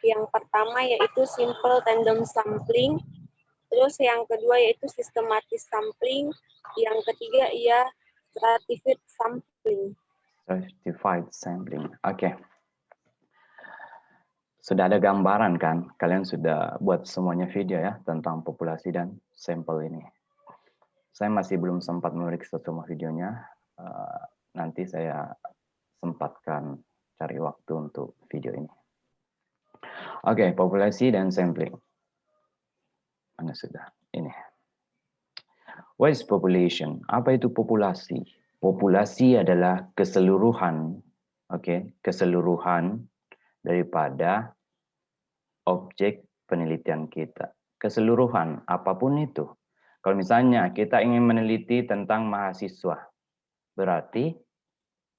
Yang pertama yaitu simple random sampling, terus yang kedua yaitu systematic sampling, yang ketiga ia stratified sampling. Stratified sampling. Oke. Sudah ada gambaran kan? Kalian sudah buat semuanya video ya tentang populasi dan sampel ini. Saya masih belum sempat memeriksa semua videonya. Nanti saya sempatkan cari waktu untuk video ini. Oke, populasi dan sampling. Mana sudah? Ini. What is population? Apa itu populasi? Populasi adalah keseluruhan, keseluruhan daripada objek penelitian kita. Keseluruhan, apapun itu. Kalau misalnya kita ingin meneliti tentang mahasiswa, berarti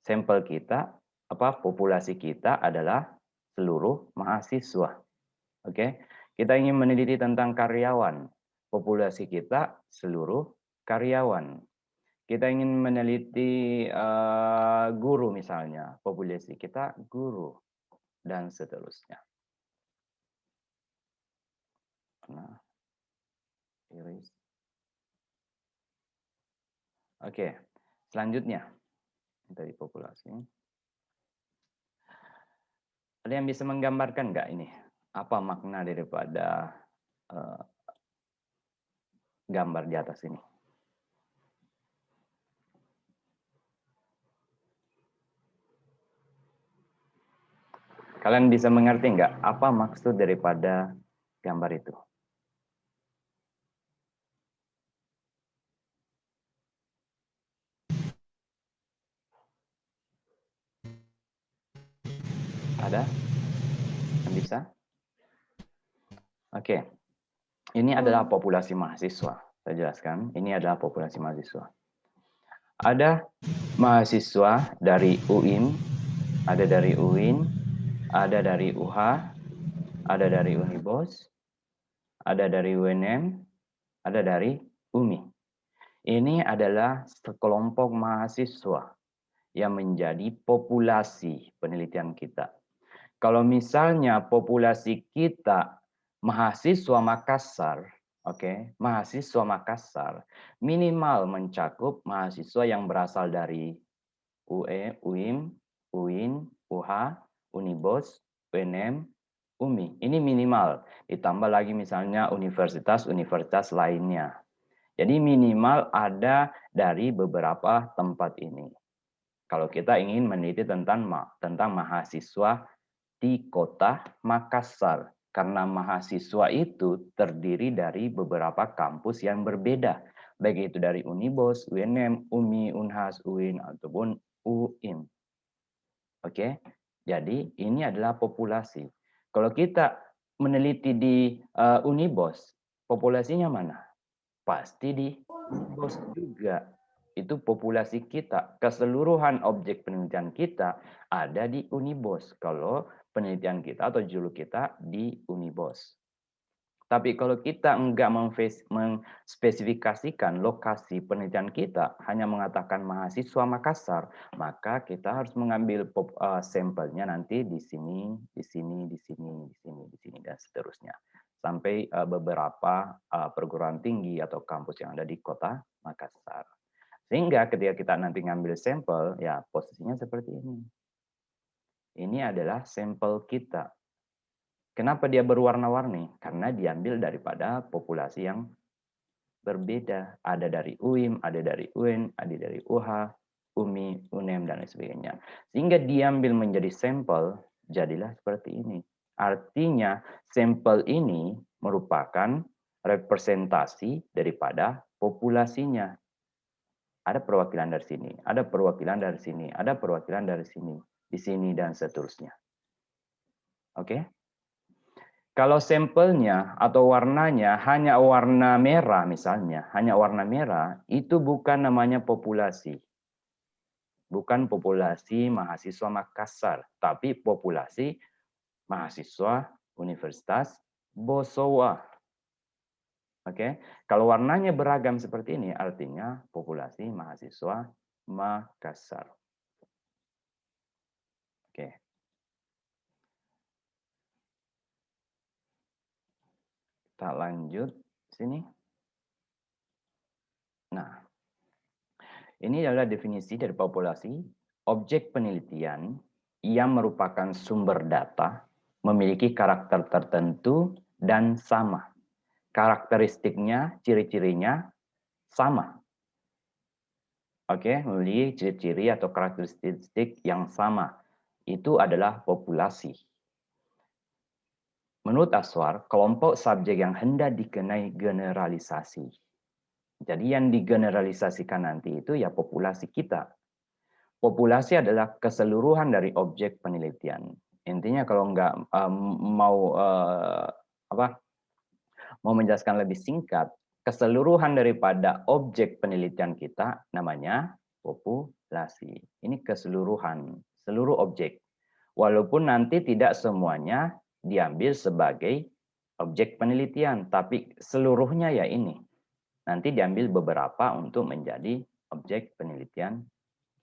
sampel kita, populasi kita adalah seluruh mahasiswa. Oke, kita ingin meneliti tentang karyawan, populasi kita seluruh karyawan. Kita ingin meneliti guru misalnya, populasi kita guru, dan seterusnya. Nah, oke, selanjutnya dari populasi. Ada yang bisa menggambarkan nggak ini? Apa makna daripada gambar di atas ini? Kalian bisa mengerti nggak apa maksud daripada gambar itu? Ada? Yang bisa? Oke. Ini adalah populasi mahasiswa. Saya jelaskan, ini adalah populasi mahasiswa. Ada mahasiswa dari UIN, ada dari UIN, ada dari UH, ada dari Unibos, ada dari UNM, ada dari UMI. Ini adalah sekelompok mahasiswa yang menjadi populasi penelitian kita. Kalau misalnya populasi kita mahasiswa Makassar, mahasiswa Makassar minimal mencakup mahasiswa yang berasal dari UE, UIM, UIN, UH, Unibos, UNM, UMI. Ini minimal. Ditambah lagi misalnya universitas-universitas lainnya. Jadi minimal ada dari beberapa tempat ini. Kalau kita ingin meneliti tentang mahasiswa di kota Makassar. Karena mahasiswa itu terdiri dari beberapa kampus yang berbeda. Baik itu dari Unibos, UNM, UMI, Unhas, UIN, ataupun UIN. Oke, jadi ini adalah populasi. Kalau kita meneliti di Unibos, populasinya mana? Pasti di Unibos juga. Itu populasi kita. Keseluruhan objek penelitian kita ada di Unibos. Kalau penelitian kita atau judul kita di Unibos. Tapi kalau kita enggak menspesifikasikan lokasi penelitian kita, hanya mengatakan mahasiswa Makassar, maka kita harus mengambil sampelnya nanti di sini, di sini, di sini, di sini, di sini, dan seterusnya. Sampai beberapa perguruan tinggi atau kampus yang ada di kota Makassar. Sehingga ketika kita nanti ngambil sampel, ya posisinya seperti ini. Ini adalah sampel kita. Kenapa dia berwarna-warni? Karena diambil daripada populasi yang berbeda. Ada dari UIM, ada dari UIN, ada dari UH, UMI, UNEM, dan lain sebagainya. Sehingga diambil menjadi sampel, jadilah seperti ini. Artinya, sampel ini merupakan representasi daripada populasinya. Ada perwakilan dari sini, ada perwakilan dari sini, ada perwakilan dari sini, di sini, dan seterusnya. Oke? Kalau sampelnya atau warnanya hanya warna merah misalnya, hanya warna merah, itu bukan namanya populasi. Bukan populasi mahasiswa Makassar, tapi populasi mahasiswa Universitas Bosowa. Oke, kalau warnanya beragam seperti ini, artinya populasi mahasiswa Makassar. Oke. Kita lanjut sini. Nah, ini adalah definisi dari populasi. Objek penelitian yang merupakan sumber data memiliki karakter tertentu dan sama. Karakteristiknya, ciri-cirinya sama. Oke, memiliki ciri-ciri atau karakteristik yang sama. Itu adalah populasi. Menurut Aswar, kelompok subjek yang hendak dikenai generalisasi. Jadi yang digeneralisasikan nanti itu ya populasi kita. Populasi adalah keseluruhan dari objek penelitian. Intinya kalau nggak mau menjelaskan lebih singkat, keseluruhan daripada objek penelitian kita namanya populasi. Ini keseluruhan, seluruh objek. Walaupun nanti tidak semuanya diambil sebagai objek penelitian, tapi seluruhnya ya ini. Nanti diambil beberapa untuk menjadi objek penelitian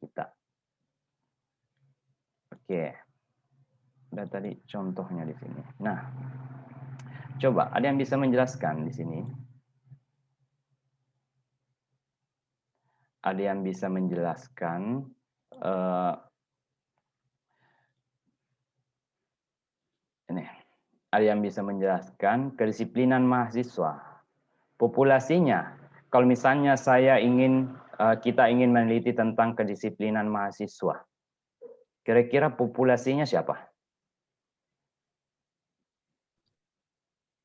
kita. Oke. Udah tadi contohnya di sini. Nah, coba ada yang bisa menjelaskan di sini? Ada yang bisa menjelaskan ini? Ada yang bisa menjelaskan kedisiplinan mahasiswa? Populasinya, kalau misalnya kita ingin meneliti tentang kedisiplinan mahasiswa, kira-kira populasinya siapa?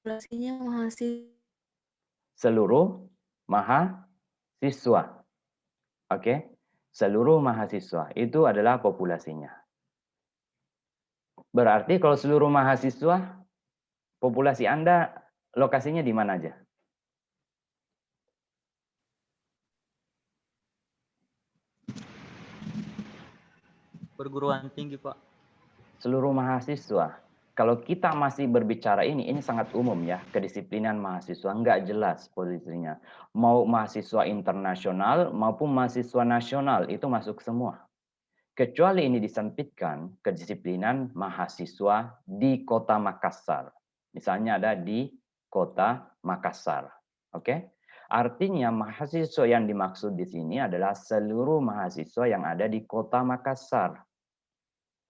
Populasinya mahasiswa. Seluruh mahasiswa. Oke, seluruh mahasiswa itu adalah populasinya. Berarti kalau seluruh mahasiswa, populasi Anda lokasinya di mana aja? Perguruan tinggi, Pak. Seluruh mahasiswa. Kalau kita masih berbicara ini sangat umum ya, kedisiplinan mahasiswa, nggak jelas posisinya. Mau mahasiswa internasional maupun mahasiswa nasional, itu masuk semua. Kecuali ini disempitkan, kedisiplinan mahasiswa di Kota Makassar. Misalnya ada di Kota Makassar. Oke? Artinya mahasiswa yang dimaksud di sini adalah seluruh mahasiswa yang ada di Kota Makassar.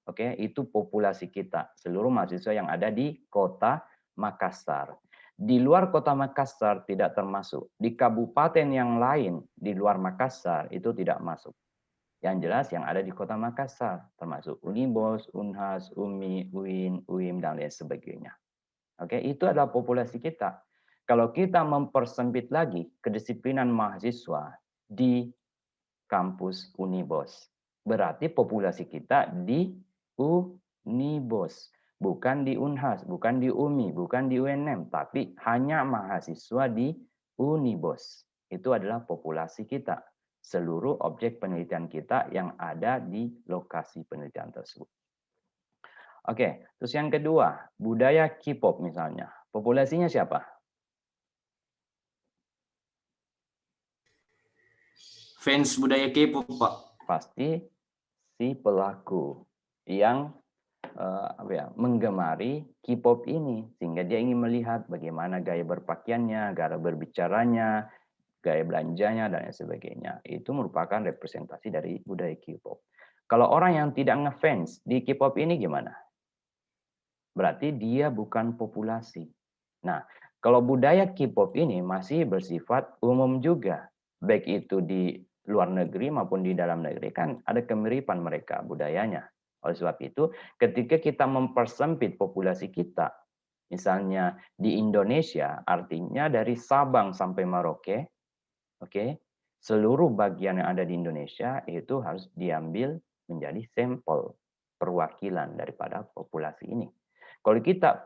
Oke, itu populasi kita, seluruh mahasiswa yang ada di Kota Makassar. Di luar Kota Makassar tidak termasuk. Di kabupaten yang lain di luar Makassar itu tidak masuk. Yang jelas yang ada di Kota Makassar, termasuk Unibos, Unhas, UMI, UIN, UIM, dan lain sebagainya. Oke, itu adalah populasi kita. Kalau kita mempersempit lagi kedisiplinan mahasiswa di kampus Unibos, berarti populasi kita di Unibos, bukan di Unhas, bukan di UMI, bukan di UNM, tapi hanya mahasiswa di Unibos. Itu adalah populasi kita, seluruh objek penelitian kita yang ada di lokasi penelitian tersebut. Oke, terus yang kedua, budaya K-pop misalnya. Populasinya siapa? Fans budaya K-pop, Pak. Pasti si pelaku yang menggemari K-pop ini, sehingga dia ingin melihat bagaimana gaya berpakaiannya, gaya berbicaranya, gaya belanjanya, dan sebagainya. Itu merupakan representasi dari budaya K-pop. Kalau orang yang tidak ngefans di K-pop ini gimana? Berarti dia bukan populasi. Nah, kalau budaya K-pop ini masih bersifat umum juga, baik itu di luar negeri maupun di dalam negeri, kan ada kemiripan mereka budayanya. Oleh sebab itu, ketika kita mempersempit populasi kita, misalnya di Indonesia, artinya dari Sabang sampai Merauke, oke, seluruh bagian yang ada di Indonesia itu harus diambil menjadi sampel perwakilan daripada populasi ini. Kalau kita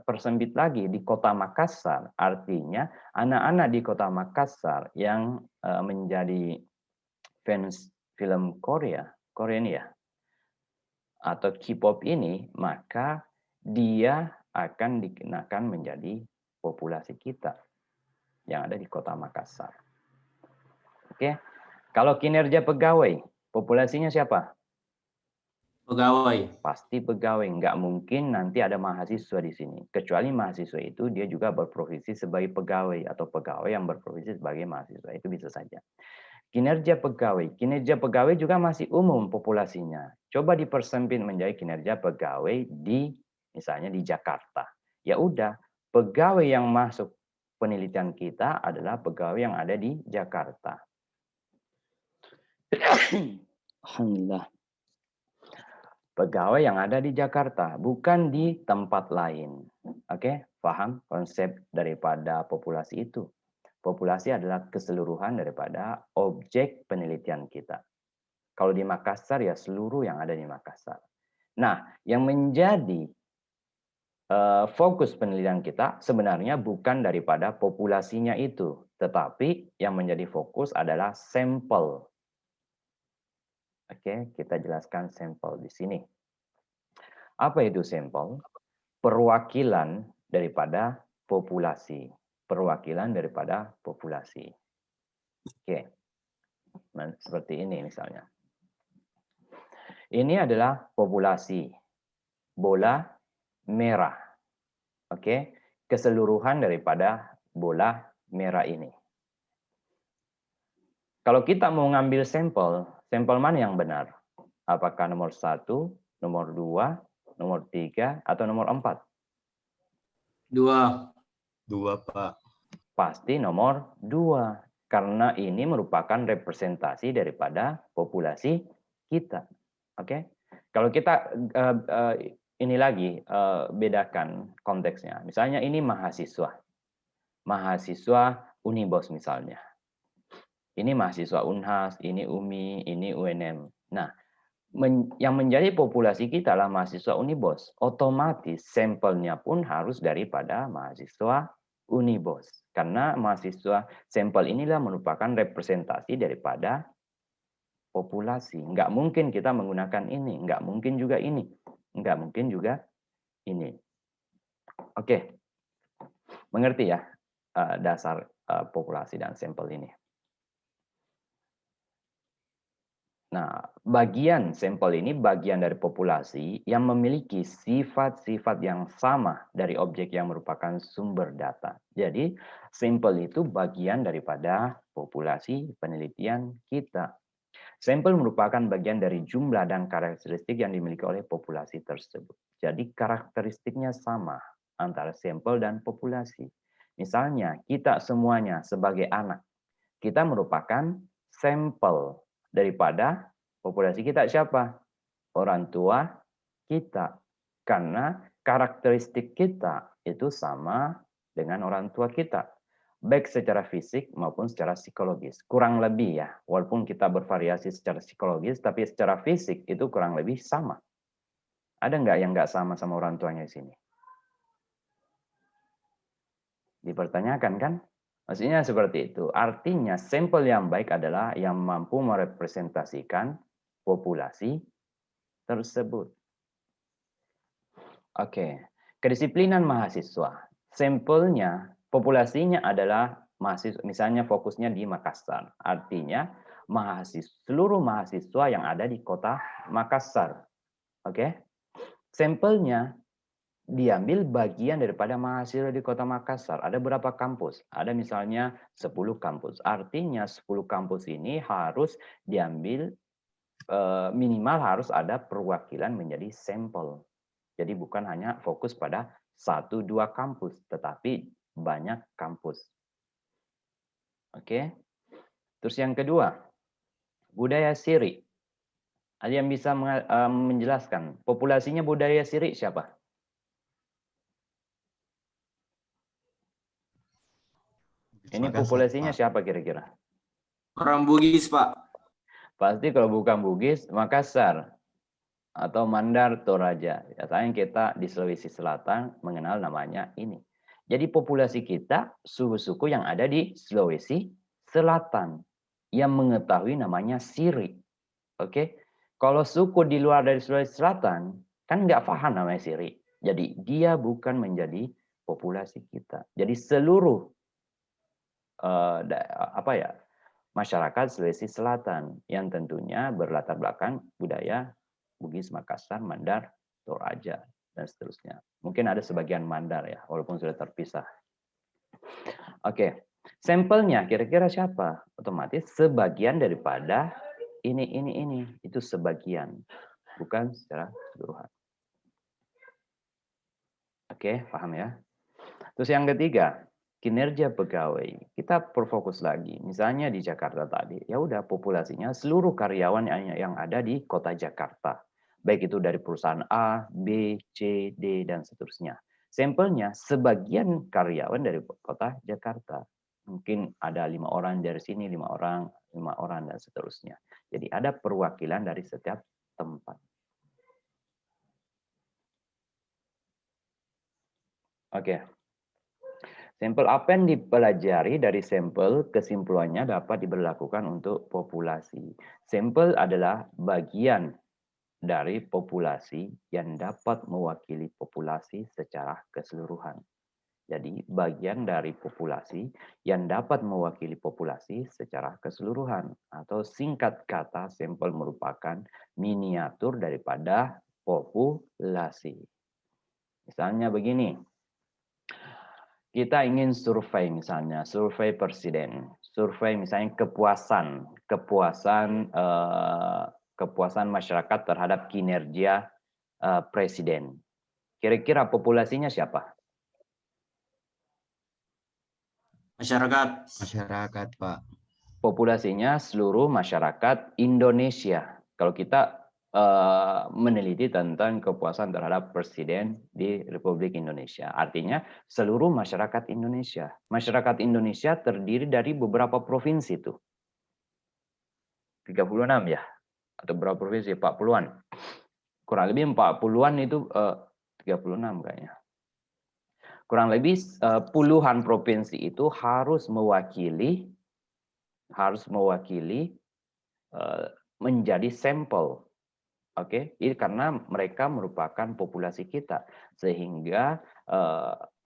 persempit lagi di Kota Makassar, artinya anak-anak di Kota Makassar yang menjadi fans film Korean ya, atau K-pop ini, maka dia akan dikenakan menjadi populasi kita yang ada di Kota Makassar. Oke, kalau kinerja pegawai, populasinya siapa? Pegawai. Pasti pegawai. Nggak mungkin nanti ada mahasiswa di sini. Kecuali mahasiswa itu dia juga berprofesi sebagai pegawai atau pegawai yang berprofesi sebagai mahasiswa. Itu bisa saja. Kinerja pegawai. Kinerja pegawai juga masih umum populasinya. Coba dipersempit menjadi kinerja pegawai di misalnya di Jakarta. Ya udah, pegawai yang masuk penelitian kita adalah pegawai yang ada di Jakarta. Alhamdulillah. Pegawai yang ada di Jakarta, bukan di tempat lain. Oke, paham konsep daripada populasi itu? Populasi adalah keseluruhan daripada objek penelitian kita. Kalau di Makassar ya seluruh yang ada di Makassar. Nah, yang menjadi fokus penelitian kita sebenarnya bukan daripada populasinya itu, tetapi yang menjadi fokus adalah sampel. Oke, kita jelaskan sampel di sini. Apa itu sampel? Perwakilan daripada populasi. Perwakilan daripada populasi. Oke. Seperti ini misalnya. Ini adalah populasi bola merah. Oke, keseluruhan daripada bola merah ini. Kalau kita mau ngambil sampel, sampel mana yang benar? Apakah nomor 1, nomor 2, nomor 3, atau nomor 4? 2. 2, Pak. Pasti nomor 2. Karena ini merupakan representasi daripada populasi kita. Oke, kalau kita ini lagi bedakan konteksnya. Misalnya ini mahasiswa Unibos misalnya. Ini mahasiswa Unhas, ini UMI, ini UNM. Nah, yang menjadi populasi kita adalah mahasiswa Unibos. Otomatis sampelnya pun harus daripada mahasiswa Unibos. Karena mahasiswa sampel inilah merupakan representasi daripada populasi. Nggak mungkin kita menggunakan ini. Nggak mungkin juga ini. Nggak mungkin juga ini. Oke. Mengerti ya dasar populasi dan sampel ini. Nah, bagian sampel ini bagian dari populasi yang memiliki sifat-sifat yang sama dari objek yang merupakan sumber data. Jadi, sampel itu bagian daripada populasi penelitian kita. Sampel merupakan bagian dari jumlah dan karakteristik yang dimiliki oleh populasi tersebut. Jadi, karakteristiknya sama antara sampel dan populasi. Misalnya, kita semuanya sebagai anak, kita merupakan sampel daripada populasi kita siapa? Orang tua kita. Karena karakteristik kita itu sama dengan orang tua kita. Baik secara fisik maupun secara psikologis. Kurang lebih ya, walaupun kita bervariasi secara psikologis, tapi secara fisik itu kurang lebih sama. Ada nggak yang nggak sama orang tuanya di sini? Dipertanyakan kan? Maksudnya seperti itu. Artinya sampel yang baik adalah yang mampu merepresentasikan populasi tersebut. Oke, kedisiplinan mahasiswa. Sampelnya, populasinya adalah mahasiswa, misalnya fokusnya di Makassar. Artinya seluruh mahasiswa yang ada di kota Makassar. Oke, sampelnya diambil bagian daripada mahasiswa di kota Makassar. Ada berapa kampus? Ada misalnya 10 kampus. Artinya 10 kampus ini harus diambil minimal harus ada perwakilan menjadi sampel. Jadi bukan hanya fokus pada 1-2 kampus, tetapi banyak kampus. Oke. Terus yang kedua, budaya Siri. Ada yang bisa menjelaskan populasinya budaya Siri siapa? Ini populasinya siapa kira-kira? Orang Bugis, Pak. Pasti kalau bukan Bugis, Makassar atau Mandar Toraja. Biasanya kita di Sulawesi Selatan mengenal namanya ini. Jadi populasi kita suku-suku yang ada di Sulawesi Selatan yang mengetahui namanya Siri. Oke, kalau suku di luar dari Sulawesi Selatan kan nggak paham namanya Siri. Jadi dia bukan menjadi populasi kita. Jadi seluruh masyarakat Sulawesi Selatan yang tentunya berlatar belakang budaya Bugis, Makassar, Mandar, Toraja, dan seterusnya. Mungkin ada sebagian Mandar ya, walaupun sudah terpisah. Oke, sampelnya kira-kira siapa? Otomatis sebagian daripada ini. Itu sebagian, bukan secara keseluruhan. Oke, paham ya? Terus yang ketiga, kinerja pegawai. Kita berfokus lagi. Misalnya di Jakarta tadi, ya udah populasinya seluruh karyawan yang ada di kota Jakarta. Baik itu dari perusahaan A, B, C, D, dan seterusnya. Sampelnya sebagian karyawan dari kota Jakarta. Mungkin ada 5 orang dari sini, 5 orang, dan seterusnya. Jadi ada perwakilan dari setiap tempat. Oke. Sampel apa yang dipelajari dari sampel, kesimpulannya dapat diberlakukan untuk populasi. Sampel adalah bagian dari populasi yang dapat mewakili populasi secara keseluruhan. Jadi, bagian dari populasi yang dapat mewakili populasi secara keseluruhan. Atau singkat kata, sampel merupakan miniatur daripada populasi. Misalnya begini. Kita ingin survei misalnya, survei presiden, survei misalnya kepuasan masyarakat terhadap kinerja presiden. Kira-kira populasinya siapa? Masyarakat. Masyarakat, Pak. Populasinya seluruh masyarakat Indonesia. Kalau kita meneliti tentang kepuasan terhadap presiden di Republik Indonesia. Artinya seluruh masyarakat Indonesia. Masyarakat Indonesia terdiri dari beberapa provinsi tuh. 36 ya? Atau berapa provinsi? 40-an. Kurang lebih 40-an itu 36 kayaknya. Kurang lebih puluhan provinsi itu harus mewakili menjadi sampel. Oke, ini karena mereka merupakan populasi kita, sehingga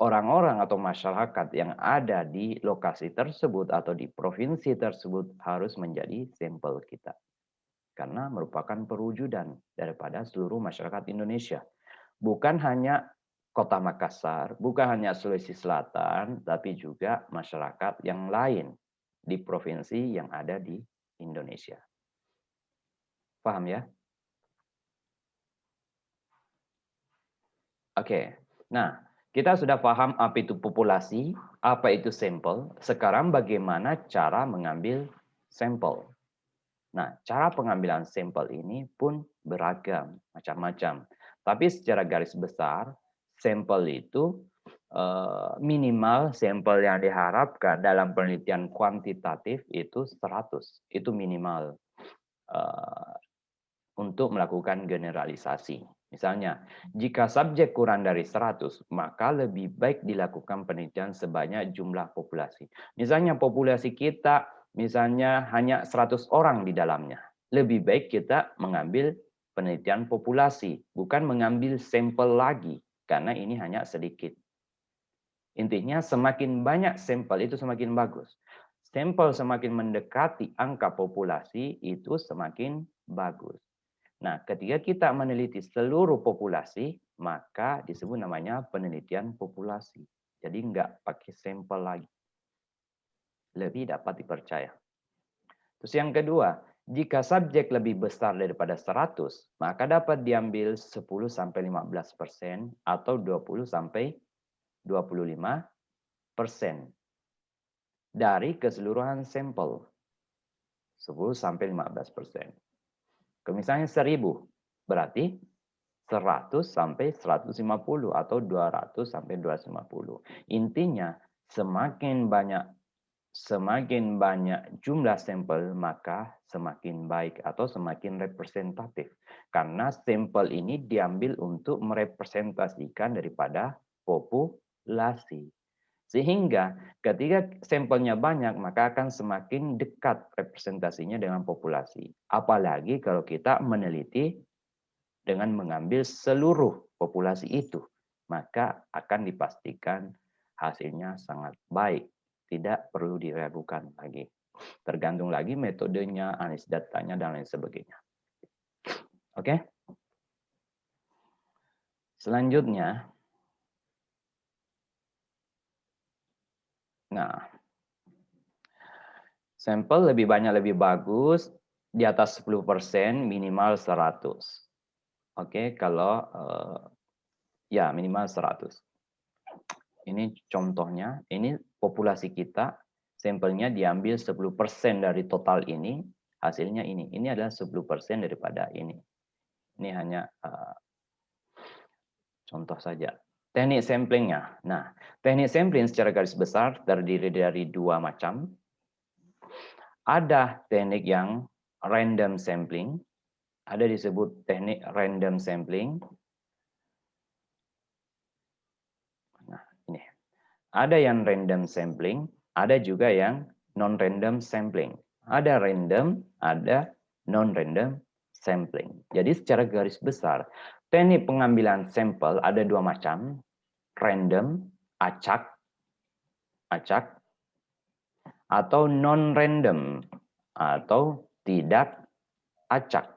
orang-orang atau masyarakat yang ada di lokasi tersebut atau di provinsi tersebut harus menjadi sampel kita, karena merupakan perwujudan daripada seluruh masyarakat Indonesia, bukan hanya Kota Makassar, bukan hanya Sulawesi Selatan, tapi juga masyarakat yang lain di provinsi yang ada di Indonesia. Paham ya? Oke, nah kita sudah paham apa itu populasi, apa itu sampel. Sekarang bagaimana cara mengambil sampel? Nah, cara pengambilan sampel ini pun beragam, macam-macam. Tapi secara garis besar, sampel itu minimal sampel yang diharapkan dalam penelitian kuantitatif itu 100. Itu minimal untuk melakukan generalisasi. Misalnya, jika subjek kurang dari 100, maka lebih baik dilakukan penelitian sebanyak jumlah populasi. Misalnya populasi kita misalnya hanya 100 orang di dalamnya. Lebih baik kita mengambil penelitian populasi, bukan mengambil sampel lagi, karena ini hanya sedikit. Intinya semakin banyak sampel itu semakin bagus. Sampel semakin mendekati angka populasi itu semakin bagus. Nah, ketika kita meneliti seluruh populasi, maka disebut namanya penelitian populasi. Jadi enggak pakai sampel lagi. Lebih dapat dipercaya. Terus yang kedua, jika subjek lebih besar daripada 100, maka dapat diambil 10-15% atau 20-25% dari keseluruhan sampel. 10-15%. Kalau misalnya 1000, berarti 100 sampai 150 atau 200 sampai 250. Intinya semakin banyak jumlah sampel maka semakin baik atau semakin representatif. Karena sampel ini diambil untuk merepresentasikan daripada populasi. Sehingga ketika sampelnya banyak, maka akan semakin dekat representasinya dengan populasi. Apalagi kalau kita meneliti dengan mengambil seluruh populasi itu, maka akan dipastikan hasilnya sangat baik. Tidak perlu diragukan lagi. Tergantung lagi metodenya, analisis datanya, dan lain sebagainya. Oke? Selanjutnya, nah, sampel lebih banyak lebih bagus, di atas 10% minimal 100. Oke, kalau ya minimal 100. Ini contohnya, ini populasi kita, sampelnya diambil 10% dari total ini, hasilnya ini. Ini adalah 10% daripada ini. Ini hanya contoh saja. Teknik samplingnya. Nah, teknik sampling secara garis besar terdiri dari dua macam. Ada teknik yang random sampling, ada disebut teknik random sampling. Nah, ini. Ada yang random sampling, ada juga yang non-random sampling. Ada random, ada non-random sampling. Jadi secara garis besar, teknik pengambilan sampel ada dua macam. Random, acak, atau non-random, atau tidak acak,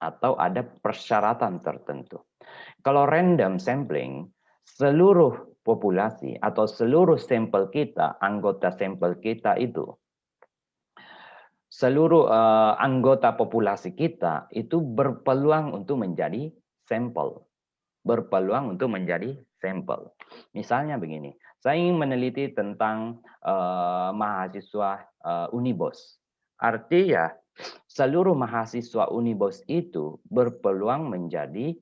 atau ada persyaratan tertentu. Kalau random sampling, seluruh populasi atau seluruh sampel kita, anggota sampel kita itu, seluruh anggota populasi kita itu berpeluang untuk menjadi sampel. Berpeluang untuk menjadi sampel. Misalnya begini, saya ingin meneliti tentang mahasiswa Unibos. Artinya, seluruh mahasiswa Unibos itu berpeluang menjadi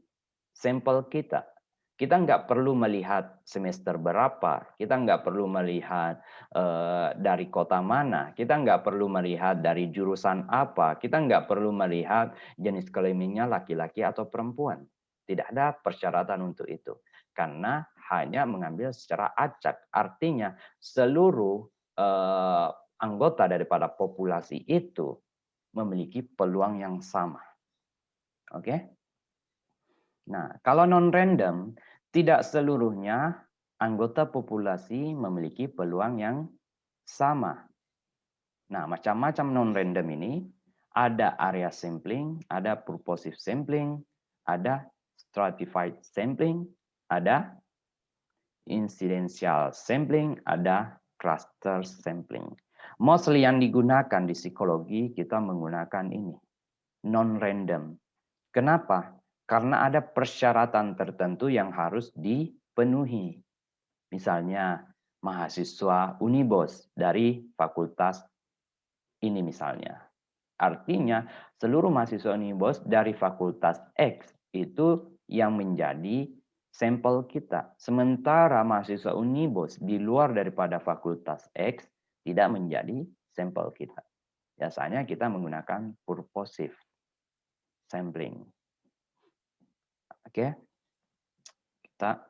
sampel kita. Kita nggak perlu melihat semester berapa, kita nggak perlu melihat dari kota mana, kita nggak perlu melihat dari jurusan apa, kita nggak perlu melihat jenis kelaminnya laki-laki atau perempuan. Tidak ada persyaratan untuk itu. Karena hanya mengambil secara acak. Artinya seluruh anggota daripada populasi itu memiliki peluang yang sama. Oke? Nah, kalau non-random, tidak seluruhnya anggota populasi memiliki peluang yang sama. Nah, macam-macam non-random ini, ada area sampling, ada purposive sampling, ada stratified sampling, ada incidental sampling, ada cluster sampling. Mostly yang digunakan di psikologi, kita menggunakan ini, non-random. Kenapa? Karena ada persyaratan tertentu yang harus dipenuhi. Misalnya, mahasiswa Unibos dari fakultas ini misalnya. Artinya, seluruh mahasiswa Unibos dari fakultas X itu yang menjadi sampel kita. Sementara mahasiswa Unibos di luar daripada fakultas X tidak menjadi sampel kita. Biasanya kita menggunakan purposive sampling. Oke, kita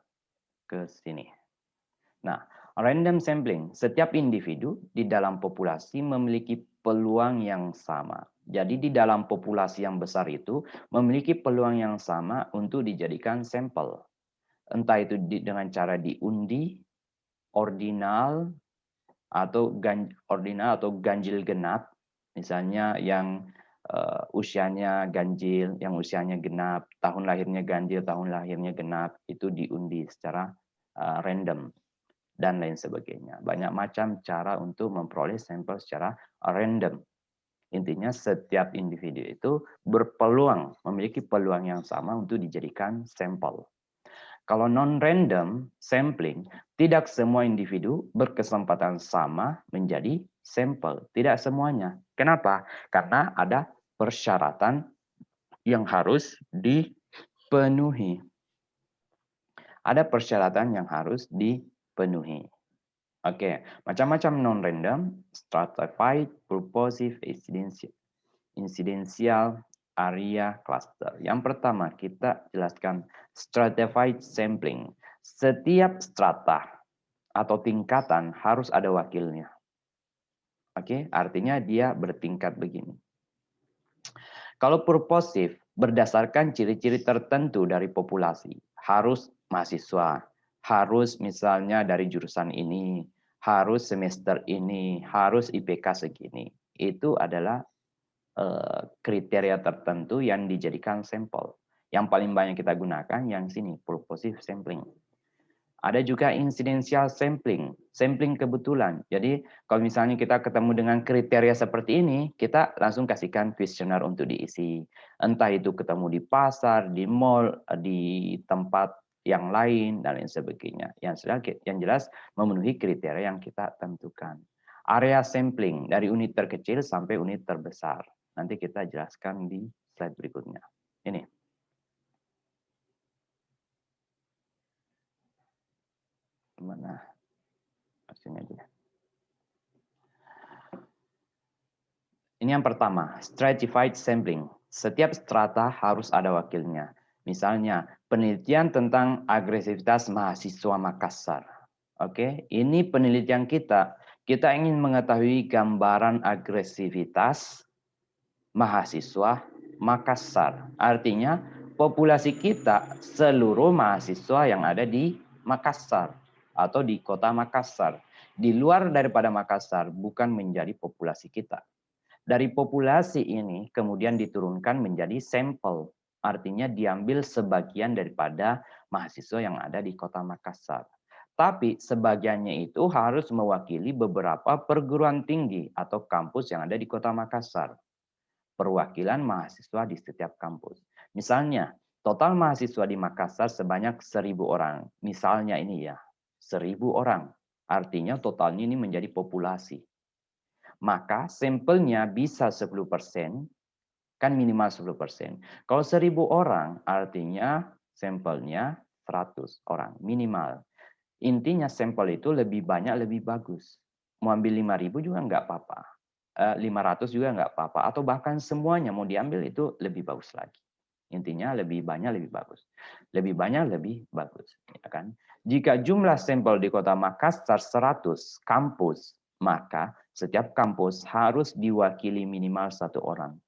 ke sini. Nah, random sampling, setiap individu di dalam populasi memiliki peluang yang sama. Jadi di dalam populasi yang besar itu memiliki peluang yang sama untuk dijadikan sampel. Entah itu dengan cara diundi, ordinal, atau ganjil genap. Misalnya yang usianya ganjil, yang usianya genap, tahun lahirnya ganjil, tahun lahirnya genap, itu diundi secara random dan lain sebagainya. Banyak macam cara untuk memperoleh sampel secara random. Intinya setiap individu itu berpeluang, memiliki peluang yang sama untuk dijadikan sampel. Kalau non-random sampling, tidak semua individu berkesempatan sama menjadi sampel. Tidak semuanya. Kenapa? Karena ada persyaratan yang harus dipenuhi. Ada persyaratan yang harus dipenuhi. Oke, macam-macam non-random, stratified, purposive, incidental, area, cluster. Yang pertama, kita jelaskan stratified sampling. Setiap strata atau tingkatan harus ada wakilnya. Oke, artinya dia bertingkat begini. Kalau purposive, berdasarkan ciri-ciri tertentu dari populasi. Harus mahasiswa, harus misalnya dari jurusan ini, harus semester ini, harus IPK segini. Itu adalah kriteria tertentu yang dijadikan sampel. Yang paling banyak kita gunakan yang sini, purposive sampling. Ada juga incidental sampling, sampling kebetulan. Jadi kalau misalnya kita ketemu dengan kriteria seperti ini, kita langsung kasihkan kuesioner untuk diisi. Entah itu ketemu di pasar, di mall, di tempat yang lain, dan lain sebagainya. Yang jelas memenuhi kriteria yang kita tentukan. Area sampling dari unit terkecil sampai unit terbesar. Nanti kita jelaskan di slide berikutnya. Ini. Mana? Sini aja. Ini yang pertama, stratified sampling. Setiap strata harus ada wakilnya. Misalnya, penelitian tentang agresivitas mahasiswa Makassar. Oke, ini penelitian kita. Kita ingin mengetahui gambaran agresivitas mahasiswa Makassar. Artinya, populasi kita seluruh mahasiswa yang ada di Makassar atau di kota Makassar. Di luar daripada Makassar bukan menjadi populasi kita. Dari populasi ini kemudian diturunkan menjadi sampel. Artinya diambil sebagian daripada mahasiswa yang ada di kota Makassar. Tapi sebagiannya itu harus mewakili beberapa perguruan tinggi atau kampus yang ada di kota Makassar. Perwakilan mahasiswa di setiap kampus. Misalnya, total mahasiswa di Makassar sebanyak 1.000 orang. Misalnya ini ya, 1.000 orang. Artinya totalnya ini menjadi populasi. Maka sampelnya bisa 10%, kan minimal 10%. Kalau 1.000 orang, artinya sampelnya 100 orang, minimal. Intinya sampel itu lebih banyak, lebih bagus. Mau ambil 5.000 juga nggak apa-apa. 500 juga nggak apa-apa. Atau bahkan semuanya mau diambil itu lebih bagus lagi. Intinya lebih banyak, lebih bagus. Lebih banyak, lebih bagus. Ya kan? Jika jumlah sampel di kota Makassar 100 kampus, maka setiap kampus harus diwakili minimal 1 orang.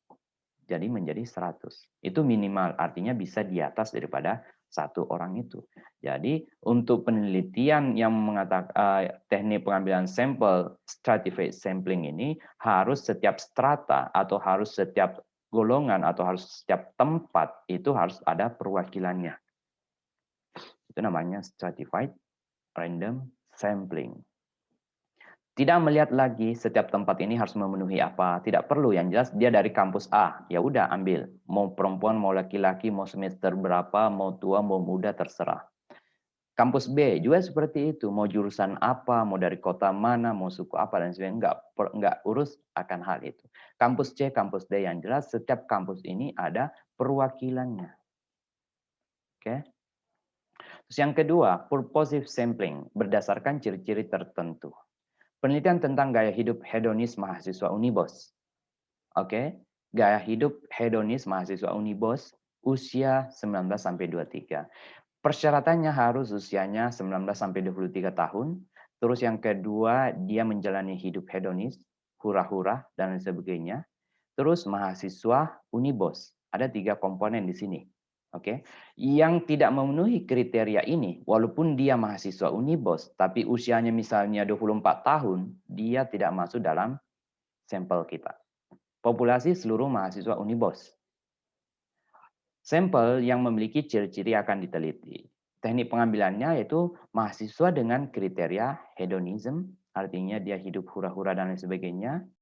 Jadi menjadi 100. Itu minimal, artinya bisa di atas daripada 1 orang itu. Jadi untuk penelitian yang mengatakan teknik pengambilan sampel stratified sampling ini harus setiap strata atau harus setiap golongan atau harus setiap tempat itu harus ada perwakilannya. Itu namanya stratified random sampling. Tidak melihat lagi setiap tempat ini harus memenuhi apa. Tidak perlu, yang jelas dia dari kampus A. Ya udah ambil. Mau perempuan, mau laki-laki, mau semester berapa, mau tua, mau muda, terserah. Kampus B juga seperti itu. Mau jurusan apa, mau dari kota mana, mau suku apa, dan sebagainya. Enggak urus akan hal itu. Kampus C, kampus D, yang jelas setiap kampus ini ada perwakilannya. Oke. Terus yang kedua, purposive sampling. Berdasarkan ciri-ciri tertentu. Penelitian tentang gaya hidup hedonis mahasiswa Unibos. Oke, gaya hidup hedonis mahasiswa Unibos usia 19-23. Persyaratannya harus usianya 19-23 tahun. Terus yang kedua, dia menjalani hidup hedonis, hura-hura, dan lain sebagainya. Terus mahasiswa Unibos. Ada 3 komponen di sini. Oke, yang tidak memenuhi kriteria ini, walaupun dia mahasiswa Unibos, tapi usianya misalnya 24 tahun, dia tidak masuk dalam sampel kita. Populasi seluruh mahasiswa Unibos. Sampel yang memiliki ciri-ciri akan diteliti. Teknik pengambilannya yaitu mahasiswa dengan kriteria hedonism, artinya dia hidup hura-hura dan lain sebagainya.